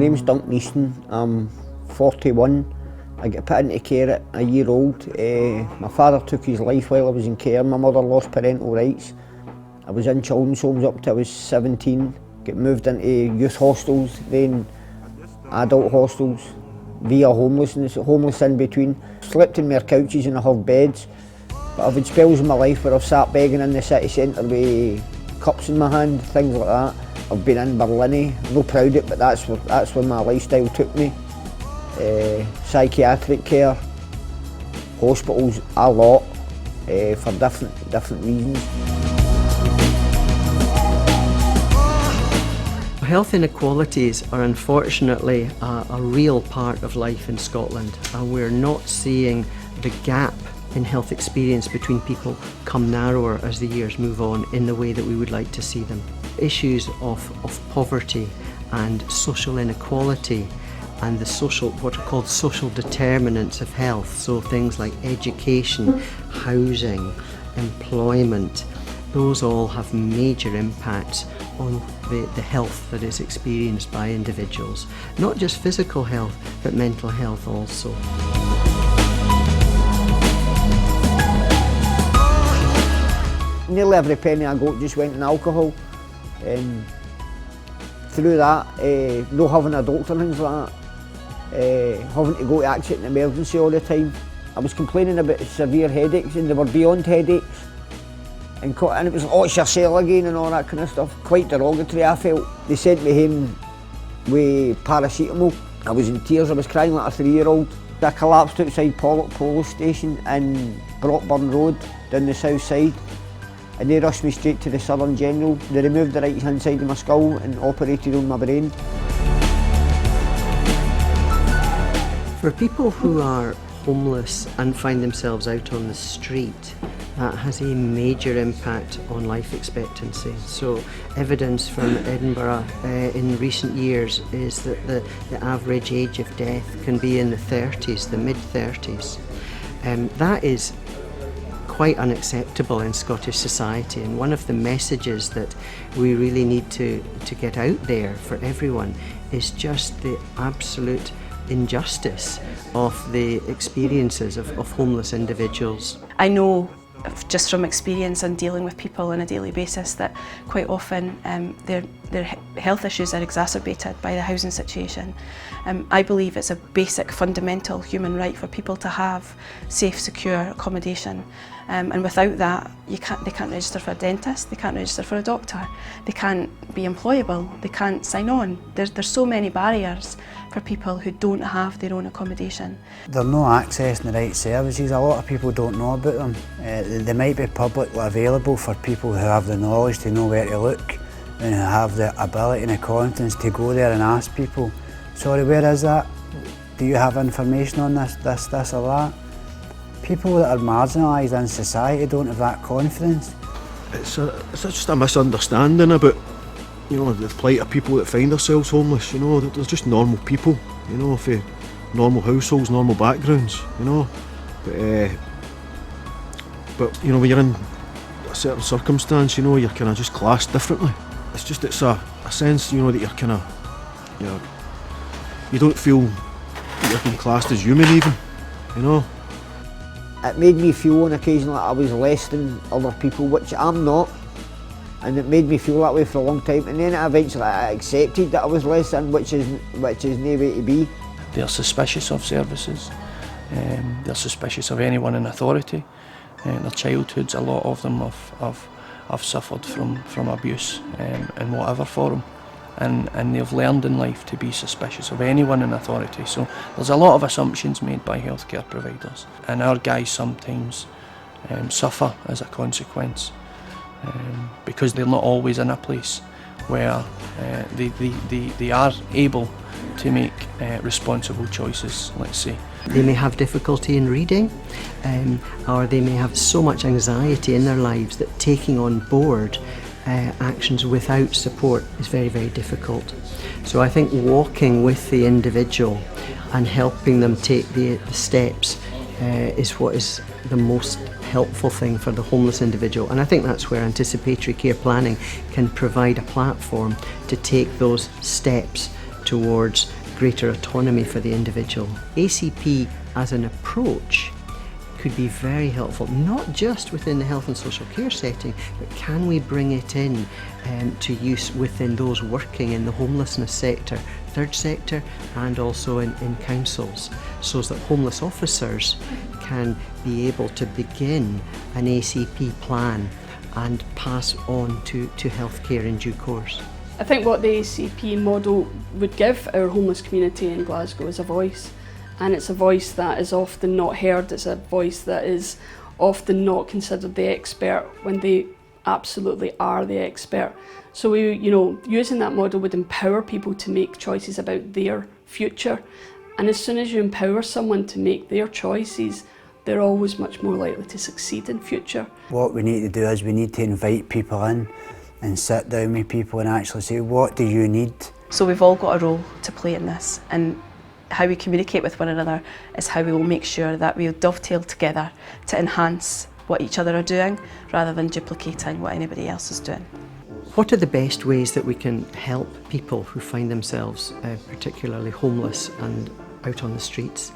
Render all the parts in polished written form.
name's Duncan. I'm 41. I got put into care at a year old. My father took his life while I was in care. My mother lost parental rights. I was in children's homes up till I was 17. Got moved into youth hostels, then adult hostels, via homeless in between. Slept in mere couches and I have beds. But I've had spells in my life where I've sat begging in the city centre with cups in my hand, things like that. I've been in Berlin, I'm not proud of it, but that's where my lifestyle took me. Psychiatric care, hospitals, a lot, for different reasons. Health inequalities are unfortunately a real part of life in Scotland, and we're not seeing the gap in health experience between people come narrower as the years move on in the way that we would like to see them. Issues of poverty and social inequality and the what are called social determinants of health, so things like education, housing, employment, those all have major impacts on the health that is experienced by individuals. Not just physical health, but mental health also. Nearly every penny I got just went in alcohol. Through that, not having a doctor and things like that, having to go to accident and emergency all the time. I was complaining about severe headaches and they were beyond headaches. And it was, oh, it's your cell again and all that kind of stuff. Quite derogatory, I felt. They sent me home with paracetamol. I was in tears, I was crying like a 3-year-old. I collapsed outside Pollock Police Station in Brockburn Road, down the south side. And they rushed me straight to the Surgeon General. They removed the right hand side of my skull and operated on my brain. For people who are homeless and find themselves out on the street, that has a major impact on life expectancy. So evidence from Edinburgh in recent years is that the average age of death can be in the 30s, the mid-30s. That is quite unacceptable in Scottish society, and one of the messages that we really need to get out there for everyone is just the absolute injustice of the experiences of homeless individuals. I know just from experience and dealing with people on a daily basis that quite often their health issues are exacerbated by the housing situation. I believe it's a basic fundamental human right for people to have safe, secure accommodation. And without that, they can't register for a dentist, they can't register for a doctor, they can't be employable, they can't sign on. There's so many barriers for people who don't have their own accommodation. They're not accessing the right services. A lot of people don't know about them. They might be publicly available for people who have the knowledge to know where to look and who have the ability and the confidence to go there and ask people, sorry, where is that? Do you have information on this or that? People that are marginalised in society don't have that confidence. It's just a misunderstanding about, you know, the plight of people that find themselves homeless. You know, they're just normal people, you know, for normal households, normal backgrounds, you know. But you know, when you're in a certain circumstance, you know, you're kind of just classed differently. It's a sense, you know, that you're kind of, you don't feel that you're being classed as human even, you know. It made me feel on occasion like I was less than other people, which I'm not. And it made me feel that way for a long time. And then eventually I accepted that I was less than, which is no way to be. They're suspicious of services. They're suspicious of anyone in authority. Their childhoods, a lot of them have suffered from abuse in whatever form. And they've learned in life to be suspicious of anyone in authority. So there's a lot of assumptions made by healthcare providers, and our guys sometimes suffer as a consequence because they're not always in a place where they are able to make responsible choices, let's say. They may have difficulty in reading, or they may have so much anxiety in their lives that taking on board actions without support is very, very difficult. So I think walking with the individual and helping them take the steps is what is the most helpful thing for the homeless individual. And I think that's where Anticipatory Care Planning can provide a platform to take those steps towards greater autonomy for the individual. ACP as an approach could be very helpful, not just within the health and social care setting, but can we bring it in to use within those working in the homelessness sector, third sector, and also in councils, so that homeless officers can be able to begin an ACP plan and pass on to healthcare in due course. I think what the ACP model would give our homeless community in Glasgow is a voice. And it's a voice that is often not heard, it's a voice that is often not considered the expert when they absolutely are the expert. So we, using that model would empower people to make choices about their future. And as soon as you empower someone to make their choices, they're always much more likely to succeed in future. What we need to do is we need to invite people in and sit down with people and actually say, what do you need? So we've all got a role to play in this, and how we communicate with one another is how we will make sure that we'll dovetail together to enhance what each other are doing rather than duplicating what anybody else is doing. What are the best ways that we can help people who find themselves particularly homeless and out on the streets?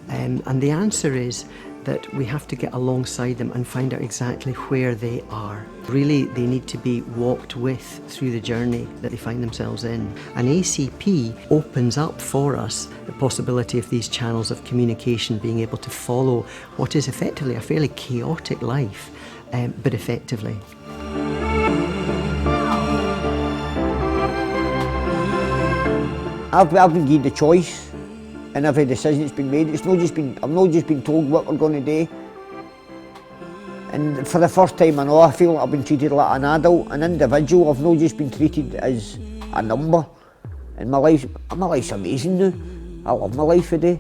And the answer is that we have to get alongside them and find out exactly where they are. Really, they need to be walked with through the journey that they find themselves in. And ACP opens up for us the possibility of these channels of communication being able to follow what is effectively a fairly chaotic life, but effectively. I've been given the choice in every decision that's been made. I've not just been told what we're going to do. And for the first time I know, I feel like I've been treated like an adult, an individual. I've not just been treated as a number. And my life's amazing now. I love my life today.